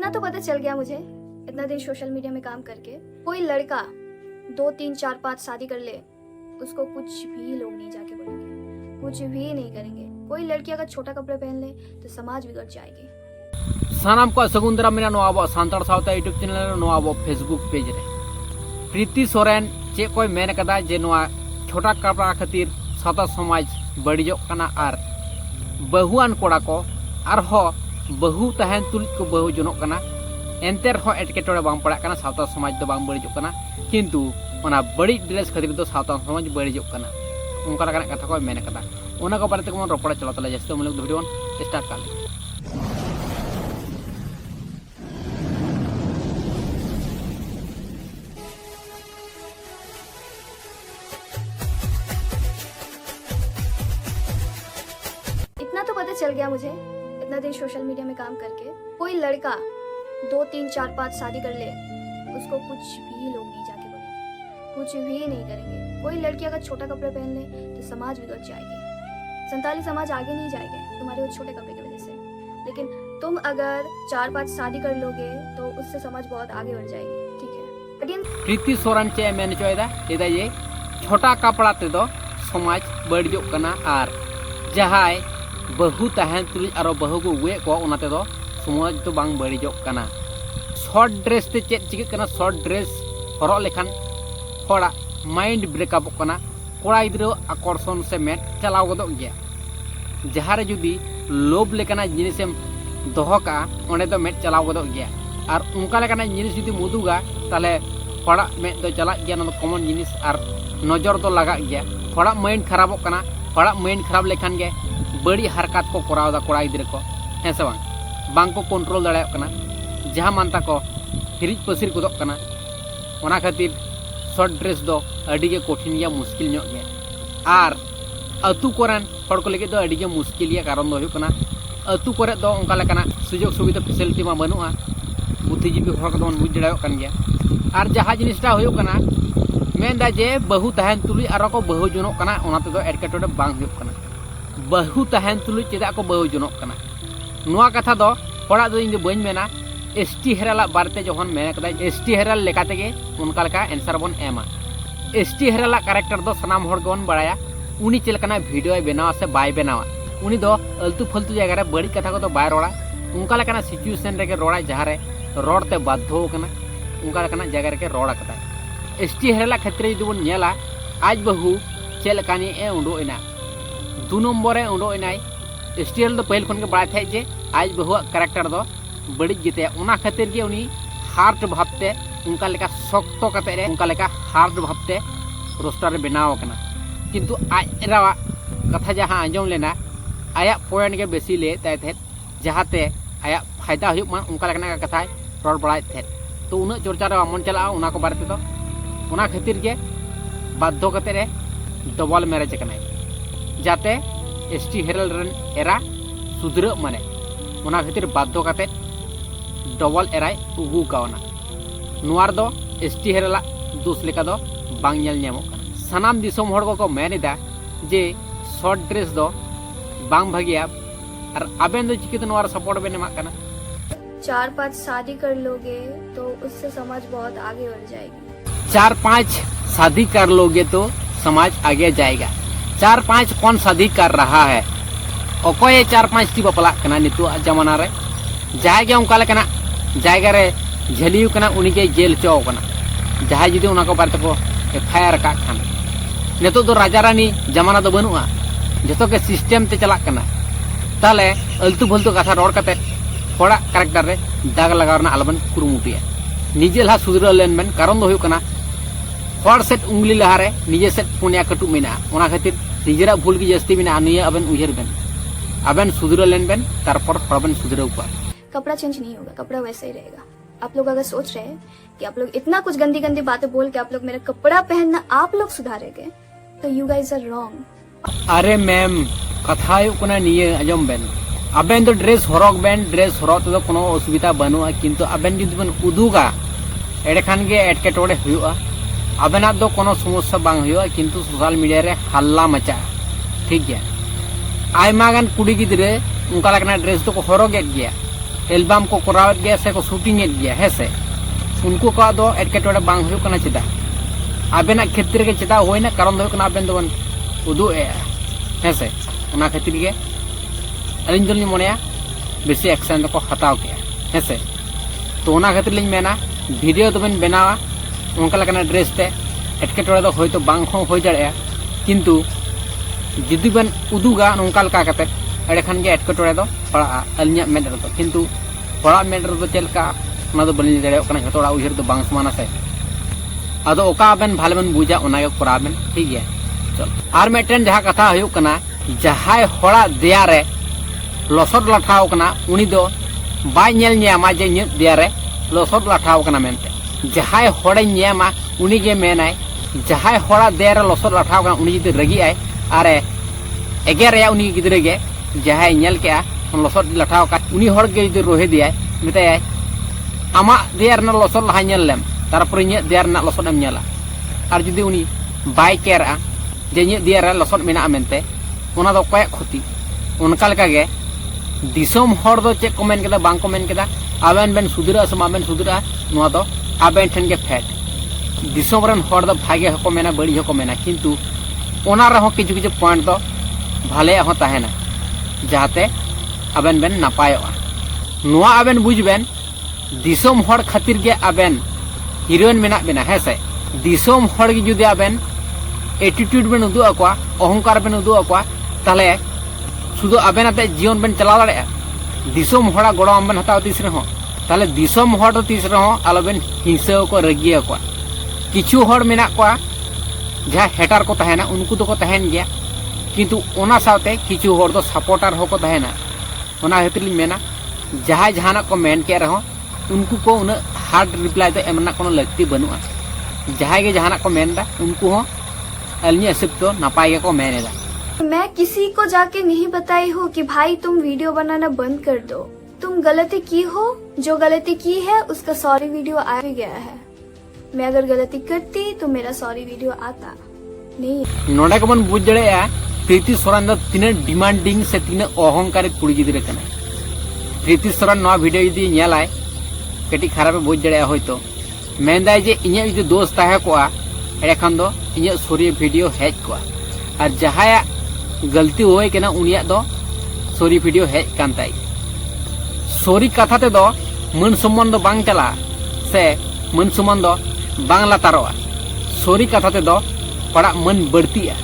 इतना तो पता चल गया मुझे, इतना दिन सोशल मीडिया में काम करके, कोई लड़का 2 3 4 5 शादी कर ले, उसको कुछ भी लोग नहीं जाके बोलेंगे, कुछ भी नहीं करेंगे। कोई लड़की अगर छोटा कपड़े पहन ले तो समाज बिगड़ जाएगी। सानाम को सगुंदरा मेरा नो अब सांतार सावता यूट्यूब चैनल नो अब फेसबुक पेज रे प्रीति सोरेन चे कोई मेन कदा जे नोआ छोटा कपड़ा खातिर सावता समाज बड़िजो कना आर बहुआन कोड़ा को आरहो बहु तहन तुल को बहु जनोक कना एंते रहो एटकेटोड़े बांग पड़ा कना सावता समाज दो बांग बड़िजो कना किंतु ओना बड़ी ड्रेस खातिर दो सावता समाज बड़िजो कना उनका लगा कथा को मेन कदा ओना को बारे को रोपड़ा चला तला जैसे हम लोग वीडियो स्टार्ट कर ले। इतना तो पता चल गया मुझे, इतना दिन सोशल मीडिया में काम करके, कोई लड़का 2 3 4 5 शादी कर ले, उसको कुछ भी लोग नहीं जाके बोलेंगे, कुछ भी नहीं करेंगे। कोई लड़की अगर छोटा कपड़े पहन ले तो समाज बिगड़ जाएगी। संताली समाज आगे नहीं जाएंगे तुम्हारे वो छोटे कपड़े की वजह से, लेकिन तुम अगर 4 5 शादी कर लोगे तो उससे समाज बहुत आगे बढ़ जाएगी। ठीक है, अगेन प्रीति सोरेन चे मेन चोयदा लेदा ये छोटा कपड़ा ते दो समाज बड़िजो कना आर जहाय बहु तहन तुल आरो बहु को वे को उनाते दो समाज तो बांग बड़िजो कना। शॉर्ट ड्रेस ते चेक चिके कना शॉर्ट ड्रेस हरो लेखान होड़ा माइंड ब्रेकअप कना कोड़ा गिद्रो आकर्षण से मेट चलाव गदो गया जहां रे जुदी लोभ लेकाना जिनिसम दोहो का ओंडे तो मेट चलाव गदो गया और उनका लेकाना जिनिस जुदी मुदुगा ताले होड़ा मेट दो चला गया ना कॉमन जिनिस और नजर तो लगा गया होड़ा माइंड खराब कना होड़ा माइंड खराब लेखान गे बड़ी हरकत को करावदा कोड़ा गिद्रो को है से बांग को कंट्रोल दाड़ा कना जहां मानता को हिरिज पसिर गदो कना ओना खातिर शॉर्ट ड्रेस दो अड़ी के कठिन या मुश्किल ᱧᱚᱜ गया और अतु कोरन हड़ को लगे दो अड़ी के मुश्किल या कारण दो हुकना अतु कोरे दो उनका लेकाना सुजोग सुविधा फैसिलिटी मा बनुआ बुद्धिजीवी हड़ को बुझ दाड़ायो कन गया और जहां जिनिसटा हुकना मेनदा जे बहु तहन तुलुई आरो को बहु जनोक कना ओनाते दो एटकेटोडे बांग हुकना बहु तहन तुलुई चेदा को बहु जनोक कना नोआ कथा दो हड़ा दो इन बइन मेना एसटी हेराला बारते जोहन मेन कदा एसटी हेराल लेकाते गे उनका लेका आंसर बन एमा एसटी हेराला कैरेक्टर दो सनाम हड़ गन बड़ाया उनी चलकना वीडियो बनावा से बाय बनावा उनी दो अल्तु फलतु जगह रे बड़ी कथा को तो बाय रोड़ा उनका लेकाना सिचुएशन रे के रोड़ा जहां रे रोड़ते बाध्य कना उनका लेकाना जगह रे के रोड़ा कदा एसटी हेराला क्षेत्र जदि बन नेला आज बहु चलकानी ए उंडो इना 2 नंबर ए उंडो इनाय एसटी हेराल दो पहल खन के बड़ा थे जे आज बहु कैरेक्टर दो बड़ी गीते उना खातिर के उनी हार्ट भावते उनका लेका शक्तो कते रे उनका लेका हार्ट भावते रोस्टर रे बनाव कना किंतु आयरा कथा जहां आंजम लेना आया पॉइंट के बेसी ले ताय थे जहाते आया फायदा हुई मान उनका लेकना कथा रोड बड़ाय थे तो उन चर्चा रे मन चला उना को बारे तो उना खातिर के बाध्य कते रे डबल मैरिज कना जाते एसटी हेरल रन एरा सुधर माने उना खातिर बाध्य कते डबल एराय उगू कावना नुआर दो एसटी हेरला दोष लेका दो बांग नेल नेमो सनाम दिसोम हड़ को मेनेदा जे शॉर्ट ड्रेस दो बांग भागिया और आबेन दो चिकित नुआर सपोर्ट बेने मा कना 4 5 शादी कर लोगे तो उससे समाज बहुत आगे बढ़ जाएगी। 4 5 शादी कर लोगे तो समाज आगे जाएगा। 4 5 कौन शादी कर रहा है ओकोय 4 5 टी बपला कना नितु जमाना रे जायगा उनका लेकना जायगा रे झलियु कना उनी के जेल चो कना जहां जुदी उना को बारे को एफआईआर का खान नेतो दो राजा रानी जमाना दो बनुआ जतो के सिस्टम ते चला कना ताले अल्तु फलतु कथा रोड कते थोड़ा कैरेक्टर रे दाग लगावना अलबन कुरुमुटिया निजे ला सुधर लेन मेन कारण दो हुई कना हर सेट उंगली लहा रे निजे सेट पुनिया कटु मेना ओना खातिर निजेरा भूल की जस्ती मेना निया अबन उजर बेन अबन सुधर लेन बेन तारपर हरबन सुधर ऊपर कपड़ा चेंज नहीं होगा, कपड़ा वैसे ही रहेगा। आप लोग अगर सोच रहे हैं कि आप लोग इतना कुछ गंदी गंदी बातें बोल के आप लोग मेरा कपड़ा पहनना आप लोग सुधारेंगे तो यू गाइस आर रॉन्ग। अरे मैम कथा कोना निये आजम बेन अबेन तो dress Harak Ben dress Harak तो कोनो असुविधा बनुआ किंतु अबेन जुदी बन उदुगा एडे खान गे एटकेटोड़े हुआ अबेना दो कोनो समस्या बांग हुआ किंतु सोशल मीडिया रे हल्ला मचा ठीक गया आयमा गान कुड़ी गिद्रे उनका लगना ड्रेस तो को हरक गया एल्बाम को करावेद गया से को शूटिंग एद गया है से उनको का दो एटकेटोड़े बांग हुई कना चिदा आबेना क्षेत्र के चिदा होइना कारण दो कना आबेन दोन उदु ए है से उना खातिर के अलिन जल्दी मोनेया बेसी एक्शन दो को हटाव के है से तो उना खातिर लिन मेना वीडियो तो बन बनावा उनका लगना ड्रेस ते एटकेटोड़े दो होय तो बांग हो दाड़े किंतु जुदी बन उदुगा नोंका लका कते एडे खान के एटकेटोड़े दो पड़ा अलिया मेड रदो किंतु पड़ा मेड रदो चलका ना दो बलिन दाड़े कना जतोड़ा उहिर दो बांग समाना से आदो ओका बेन भाले बन बुझा ओना के कराबेन ठीक है चल आर मेटेन जहा कथा हुयु कना जहाय होड़ा देया रे लसद लाठाव कना उनी दो बाय नेल न्यामा जे न्य देया रे लसद लाठाव कना मेनते जहाय होड़े न्यामा उनी के मेनाय जहाय होड़ा देया रे लसद लाठाव कना उनी जदि रगी आय आरे एगेर या उनी गिदरे गे जहाय नेल के लसद लाठाव का उनी होड़ के जदि रोहे दिया मेताय आमा देया रे लसद लहा नेल लेम तारपर न्य देया रे लसद एम नेला आर जदि उनी बाय केरा जे न्य देया रे लसद मेना मेनते ओना दो कय खति उनका लका गे दिसोम हर दो चेक कमेंट केदा बांग कमेंट केदा आबेन बेन सुधरा से माबेन सुधरा नुआ दो आबेन ठेन के फैट दिसोम रन हर दो भागे हको मेना बड़ी हको मेना किंतु ओना रहो किछु किछु पॉइंट दो भाले हो ताहेना जाते आबेन बेन नापायोआ नुआ आबेन बुझबेन दिसोम हर खातिर गे आबेन हीरोइन मेना बेना हेसे दिसोम हर गे जुदि आबेन एटीट्यूड बेन उदु अकवा अहंकार बेन उदु अकवा ताले शुद्ध आबेन आते जीवन बेन चला दाड़े दिसोम हड़ा गड़म बेन हताव तीस रहो ताले दिसोम हड़ तीस रहो आलोबेन हिंसा को रगिया को किछु हड़ मेना को जहाँ हेटार को तहेना उनको तो को तहेन गया किंतु ओना साथे किछु हड़ दो सपोर्टर हो को तहेना ओना हेतली मेना जहाँ जहाना को मेन के रहो उनको को उन हार्ड रिप्लाई तो एमना कोनो लगती बनुआ जहाँ के जहाना को मेन दा उनको हो अलनी असिप तो नापाई को मेन दा मैं किसी को जाके नहीं बताई हूँ कि भाई तुम वीडियो बनाना बंद कर दो तुम गलती की हो जो गलती की है उसका सॉरी वीडियो आ भी गया है मैं अगर गलती करती तो मेरा सॉरी वीडियो आता नहीं नोडे को बन बुझ जड़े प्रीति सोरेन द तीन डिमांडिंग से तीन अहंकारी कुड़ी गिदरे कने प्रीति सोरेन नवा वीडियो यदि नेलाय कटी खराब बुझ जड़े होयतो मेंदाय जे इnya यदि दोस्त ताहे को एडे खान दो इnya सॉरी वीडियो हेज को और जहाया गलती होए के ना उनिया दो sorry video hedge Kantai sorry कथा ते दो मन सम्मान दो बांग चला से मन सम्मान दो बांग लातारोआ सॉरी कथा ते दो पड़ा मन बढ़तिया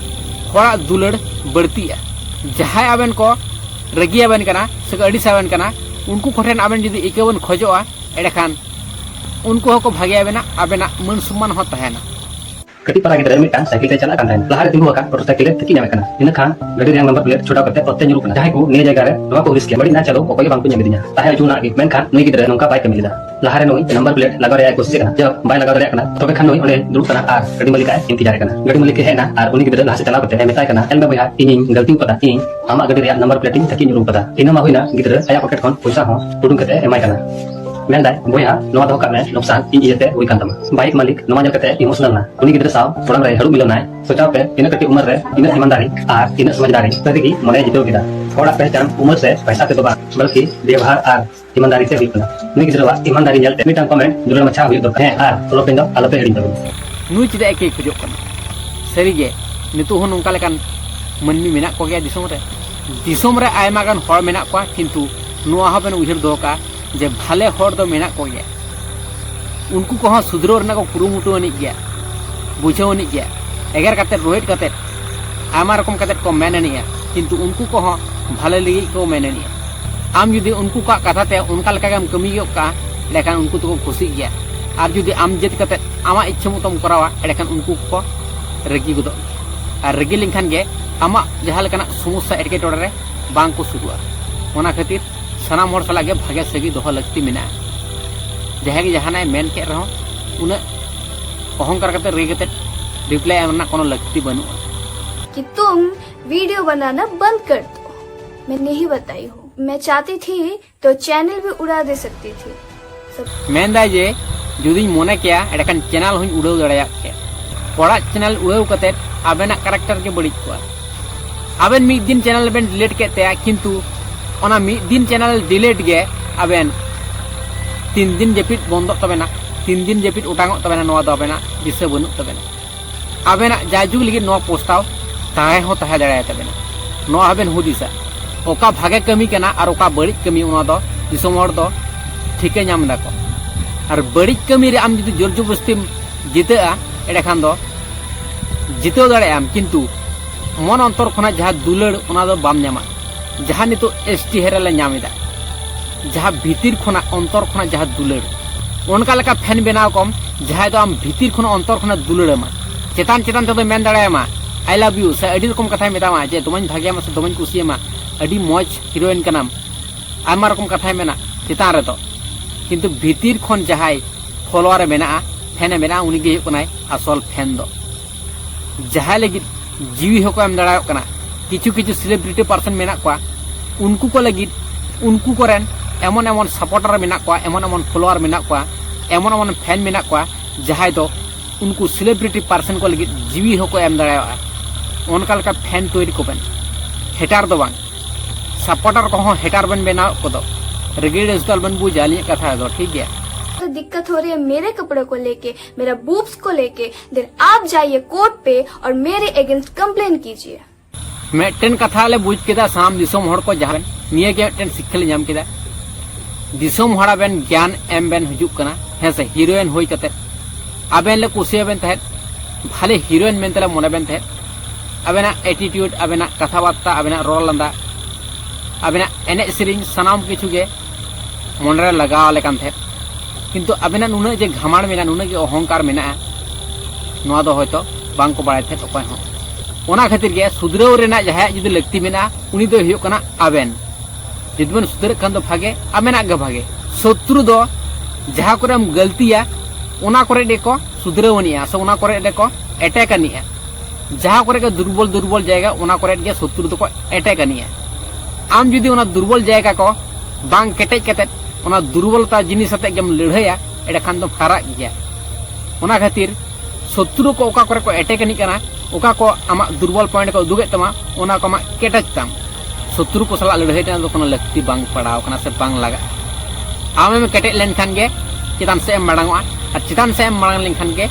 थोड़ा दुलड़ बढ़तिया जहाय आबेन को रगिया बन कना से अड़ी साबेन कना उनको कोठेन आबेन जदि इकेवन खोजोआ एडे खान उनको को भागिया बेना आबेना मन सम्मान हो तहेना कटी पारा गिदरे मिटान साइकिल ते चला कान लहारे तिंगु आका मोटरसाइकिल ते तकी नामे कना इन खान गाड़ी रेंग नंबर प्लेट छोटा करते ओते ᱧᱩᱨᱩ कना जहाय को ने जगह रे नवा को रिस्क बड़ी ना चलो कोई बांग को ᱧᱮᱢᱤᱫᱤᱧᱟ ताहे जुना गे मेन खान नई गिदरे नोंका बाय कमिलिदा लहारे नोई नंबर प्लेट लगा रे कोशिश कना जब बाय लगा रे कना तबे खान नोई ओले दुरु कना आर गाड़ी मालिक आय इंतजार कना गाड़ी मालिक हे ना आर उनी गिदरे लासे चला करते मेताय कना एलबे बया इनी गलती पता इनी आमा गाड़ी रे नंबर प्लेट तकी ᱧᱩᱨᱩ पता इना मा होइना गिदरे आया पॉकेट खन पैसा हो उडुं कते एमाय कना मेंदाय बोया नवा दो कामे नुकसान इन इयते हुई कान तमा बाइक मालिक नवा जल कते इमोशनल ना उनी गिदरे साव थोड़ा रे हडु मिलनाय सोचा पे इन कटी उम्र रे इन ईमानदारी आर इन समझदारी तदगी मने जितो गिदा थोड़ा पहचान उम्र से पैसा ते तो बा बल्कि व्यवहार आर ईमानदारी से हुई उनी गिदरे वा ईमानदारी जलते मिटान कमेंट दुलर मछा हुई दो है आर तोलो पेंदो आलोपे हेडिन तबो नुई चिदा के खजो कना सरीगे नितु हो नोंका लेकान मनमी मेना को गया दिसोम रे आयमा गान हर मेना को किंतु नुआ हबेन उहिर दो का जे भाले हर दो मेना को गया उनको को सुधरो रना को कुरुमुटु अनिक गया बुझाव अनिक गया एगर काते रोहित काते आमा रकम काते को मेननिया किंतु उनको को भाले लगी को मेननिया आम जुदी उनको का कथा ते उनका लका हम कमी का लेकिन उनको तो खुशी गया और जुदी आम जेत काते आमा इच्छा मतम करावा लेकिन उनको को रगी गुदो और रगी लिंखान गे आमा जहां लेकना समस्या एटकेटोड़े रे बांग को सुरुआ ओना खातिर सनाम हर साला गे भागे सगी दोह लगती मेना जहां के जहां मेन के रहो उन अहंकार करते रे करते रिप्लाई एमना कोनो लगती बनु कि तुम वीडियो बनाना बंद कर दो मैं नहीं बताई हूँ मैं चाहती थी तो चैनल भी उड़ा दे सकती थी मेंदा जे जुदी मोने किया एडकान चैनल हुई उड़ाव दड़ाया के पड़ा चैनल उड़ाव करते आबेना कैरेक्टर के बड़ी को आबेन मिद दिन चैनल बेन डिलीट केते किंतु ओना मिद दिन चैनल डिलीट गे aben 3 दिन जपित बंद तबेना 3 दिन जपित उटांग तबेना नोआ दो अबेना दिशा बनू तबेना अबेना जायजुग लगी नोआ पोस्टाव ताहे हो ताहे दाड़ा तबेना नोआ अबेन हुदिसा ओका भागे कमी कना और ओका बड़ी कमी उना दो दिसोम हर दो ठीके नाम दाको और बड़ी कमी रे आम जुदी जोर जबरदस्ती जितेआ एडे खान दो जितेओ दाड़े आम किंतु मन अंतर खना जहाँ दुलड़ उना दो बाम नामा जहाँ नितो एसटी हेरेले नामिदा जहाँ भीतर खना अंतर खना जहाँ दुलड़ उनका लेका फैन बनाव कम जहाँ दो आम भीतर खना अंतर खना दुलड़मा चेतान चेतान तो मेन दाड़ायमा आई लव यू से अड़ी रकम कथा मेतामा जे तुमन भाग्यमा से तुमन कुसियमा अड़ी मौज हिरोइन कनाम आयमा रकम कथा मेना चेतान रे तो किंतु भीतर खन जहाँ फॉलोअर मेना फैन मेना उनी गे कनाय असल फैन दो जहाँ लगी जीवी होको एम दाड़ा कना किछु किछु सेलिब्रिटी पर्सन मेना को उनको को लगी उनको कोरेन एमन एमन सपोर्टर मेना को एमन एमन फॉलोअर मेना को एमन एमन फैन मेना को जहाँ दो उनको सेलिब्रिटी पर्सन को लगी जीवी होको एम दाड़ा उनका लका फैन तैयारी को बन हेटार दो बांग सपोर्टर को हो हेटार बन बेना को दो रेगेड स्टॉल बन बुझा लिए कथा दो ठीक है तो दिक्कत हो रही है मेरे कपड़े को लेके, मेरा बूब्स को लेके, देन आप जाइए कोर्ट पे और मेरे अगेंस्ट कंप्लेन कीजिए। मैं टेन कथा ले बुझ केदा साम दिसोम हड़ को जहां निये के टेन सिक्खल नाम केदा दिसोम हड़ा बेन ज्ञान एम बेन हजुक कना हे से हीरोइन होई कते अबेन ले कुसिया बेन तहे भाले हीरोइन मेन तले मने बेन तहे अबेना एटीट्यूड अबेना कथा बार्ता अबेना रोल लंदा अबेना एने सिरिंग सनाम किछु गे मनरे लगाव लेकान थे किंतु अबेना नुना जे घमाड़ मेना नुना जे अहंकार मेना नोआ दो होयतो बांग को बाड़ाय थे ओकय हो ओना खातिर गे सुधराव रेना जहां जुदी लगती मेना उनी दो हियो कना अबेन जुदी बन सुधर खान दो भागे अबेना गे भागे शत्रु दो जहां करे हम गलतिया ओना करे देखो सुधरावनिया से ओना करे देखो अटैक अनिया जहां करे के दुर्बल दुर्बल जायगा ओना करे गे शत्रु दो को अटैक अनिया आम जुदी ओना दुर्बल जायगा को बांग केटेज केते ओना दुर्बलता जिनिस अते गेम लड़हया एडे खान दो फारा गया ओना खातिर शत्रु को ओका करे को अटैक नहीं कना ओका को आमा दुर्बल पॉइंट को उदुगे तमा ओना को मा केटेज ताम शत्रु को सला लड़हय ता कोनो लगती बांग पड़ाव कना से बांग लगा आमे में केटेज लेन खान गे चितान से एम मड़ांगवा और चितान से एम मड़ांग लेन खान गे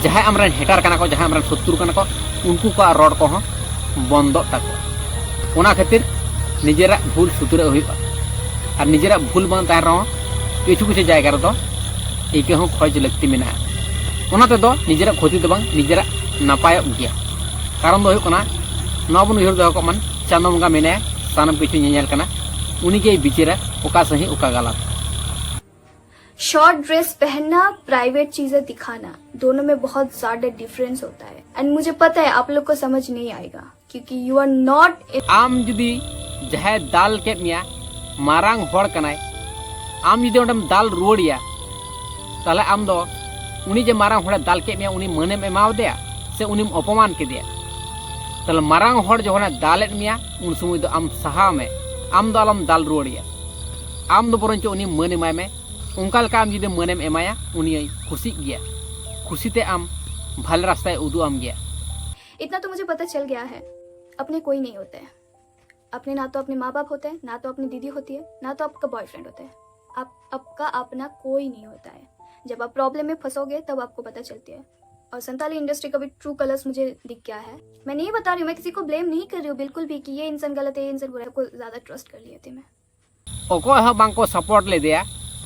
जहां हमरन हेटर कना को जहां हमरन शत्रु कना को उनको को रोड को हो बंदो ताको ओना खातिर निजेरा भूल सुधरे हुईबा और निजेरा भूल बन तहर रहो किछु किछु जायगा रे दो एके हो खोज लगती मेना ओनाते दो निजेरा क्षति दो बांग निजेरा नापाय गया कारण दो कना नबन उहर दो को मन चांदो बंगा मेने सानम किछु नेल कना उनी के बिचेरा ओका सही ओका गलत शॉर्ट ड्रेस पहनना, प्राइवेट चीजें दिखाना, दोनों में बहुत ज्यादा डिफरेंस होता है एंड मुझे पता है आप लोग को समझ नहीं आएगा क्योंकि यू आर नॉट आम जुदी जहां दाल के मिया मारांग होड़ कनाय आम जुदी ओंडम दाल रुवड़िया ताले आम दो उनी जे मारांग होड़ दाल के मिया उनी मनेम एमाव देया से उनी अपमान के दिया ताले मारांग होड़ जो दालेट मिया उन समय दो आम सहा में आम दो आलम दाल रुवड़िया आम दो बरंच उनी मन एमाय में उनका लका आम जुदी मनेम एमाया उनी खुशी गया खुशी ते आम भले रास्ता उदू आम गया। इतना तो मुझे पता चल गया है अपने कोई नहीं होते हैं अपने ना तो अपने माँ बाप होते हैं ना तो अपनी दीदी होती है ना तो आपका बॉयफ्रेंड होता है आपका अपना कोई नहीं होता है जब आप प्रॉब्लम में फंसोगे तब आपको पता चलती है और संताली इंडस्ट्री का भी ट्रू कलर्स मुझे दिख गया है। मैं नहीं बता रही हूँ मैं किसी को ब्लेम नहीं कर रही हूँ बिल्कुल भी कि ये इंसान गलत है ये इंसान बुरा है को ज्यादा ट्रस्ट कर लिए थे मैं ओको हा बांग को सपोर्ट ले दिया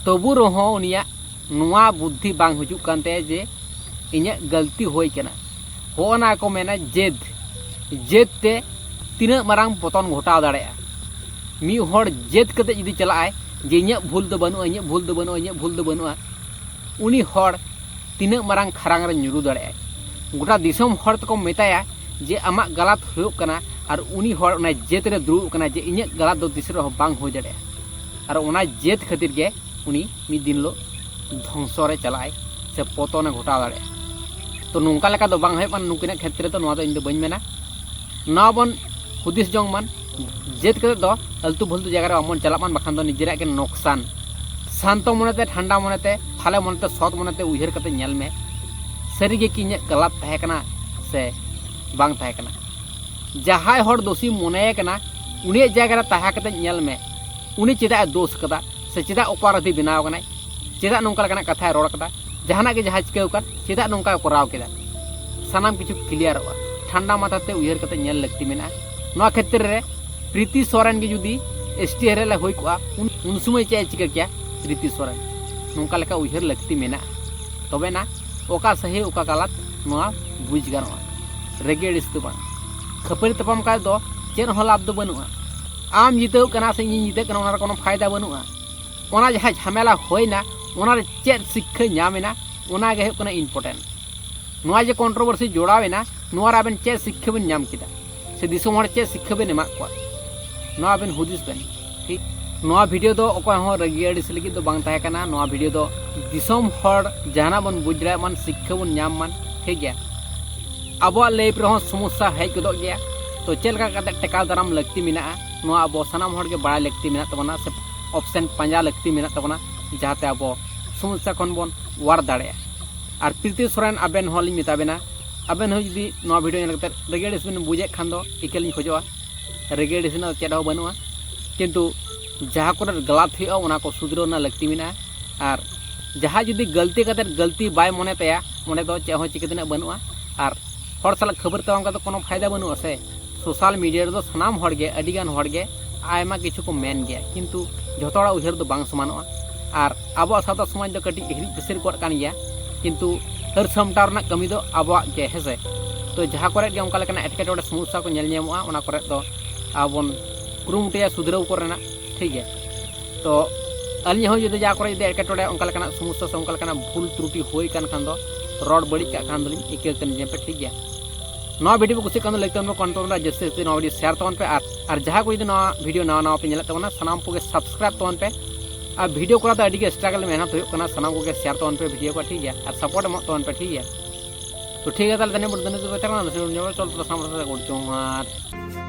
तबु रहो उनिया नुआ बुद्धि बांग हुजुक कानते जे इन्या गलती होई कना होना को मेना जेद जेद ते तीना मारांग पतन घटाव दाड़ेया मी होड़ जेद कते जदी चलाय जे इन्या भूल दो बनुआ इन्या भूल दो बनुआ इन्या भूल दो बनुआ उनी होड़ तीना मारांग खरांग रे nyuru दाड़ेया गोटा दिसम होड़ तको मेताया जे आमा गलत हुयुक कना और उनी होड़ उना जेद रे दुरुब कना जे इन्या गलत दो दिसरे हो बांग हो दाड़ेया और उना जेद खातिर गे उनी मी दिन लो ध्वंस रे चलाय से पतन घटाव दाड़ेया तो नोंका लेका दो बांग होय नुकिना क्षेत्र तो नोआ दो इन दो बइन मेना ना बन हुदिस जंग मन जेद कते दो अलतु भलतु जगह रे अमन चला मन बखान दो निजेरा के नुकसान शांत मनते ठंडा मनते थाले मनते सत मनते उहर कते नेल में सरी गे कि गलत तहे कना से बांग तहे कना जहाय हर दोषी मने कना उनी जगह रे तहा कते नेल में उनी चेदा दोष कदा से चेदा अपराधी बनाव कनाय चेदा नोंका लेकाना कथा रोड कदा जहाना के जहाज चिकाव कर चेदा नोंका कराव केदा सानाम किछु क्लियरवा ठंडा माथाते उयहर कते नेल लगती मेना नोआ क्षेत्र रे प्रीति सोरेन के जुदी एसटी हेरेला होई कोआ उन समय चे चिका क्या प्रीति सोरेन नोंका लेका उयहर लगती मेना तबे ना ओका सही ओका गलत नोआ बुझ गानोआ रेगेड़ इस्तबा खपरी तपम का दो चेन हो लाभ दो बनुआ आम जीते कना से इन जीते कना ओना कोनो फायदा बनुआ ओना जहा झमेला होइना ओना रे चेन शिक्षा ᱧᱟᱢᱮना ओना गे कना इम्पोर्टेंट नोआ जे कंट्रोवर्सी जोड़ावेना नोआ राबेन चेन शिक्षा बन ᱧᱟᱢ किदा से दिसोम हर चेन शिक्षा बन एमा को नोआ बेन हुदिस बेन ठीक नोआ वीडियो दो ओको हो रगियाडिस लगी दो बांग ताहे कना नोआ वीडियो दो दिसोम हर जहाना बन बुझरा मन शिक्षा बन ᱧᱟᱢ मान ठीक गया अब लाइफ रहो समस्या हेज गदो गया तो चलका कते टेकाल दाराम लगती मेना नोआ अब सनाम हर के बड़ा लगती मेना तबना से ऑप्शन पंजा लगती मेना तबना जहाते अब समस्या खन बन वार दाड़े और प्रीति सोरेन अबेन होली मिताबेना अबेन हो जदी नोआ वीडियो नेल कते रेगेडिस बेन बुझे खान दो इकेलिन खोजवा रेगेडिस ना चेडा बनुआ किंतु जहाँ को गलत हुआ ओना को सुधरना लगती मेना और जहाँ जुदी गलती कते गलती बाय मने तया मने दो चे हो चिकतना बनुआ और हर साल खबर तमाम का तो कोनो फायदा बनुआ से सोशल मीडिया रे सनाम हड़गे अडिगान हड़गे आयमा किछु को मेन गया किंतु जतोड़ा उहर दो बांग समानोआ और आबो साता समाज दो कटी हिरी बिसर कोड कान गया किंतु हर समटार ना कमी दो आबो के हेसे तो जहाँ करे गे ओंका लेकना एटकेटोड़े समस्या को नेल नेमोआ ओना करे दो आबोन कुरुमुटिया सुधराव कोरेना ठीक है तो अली हो जदि जहाँ करे एटकेटोड़े ओंका लेकना समस्या से ओंका लेकना भूल त्रुटि होई कान खान दो रोड बड़ी का खान दलिन इके कन जे पे ठीक है नवा वीडियो को कुछ कान लाइक तन कंट्रोल जैसे जैसे नवा वीडियो शेयर तवन पे और जहाँ को यदि नवा वीडियो नवा पे नेलत तवन सनाम को सब्सक्राइब तवन पे और वीडियो को अड़ी के स्ट्रगल मेहनत हो सनाम को शेयर तवन पे वीडियो को ठीक है और सपोर्ट एम तवन पे ठीक है तो ठीक है ताले धन्यवाद चलते सामने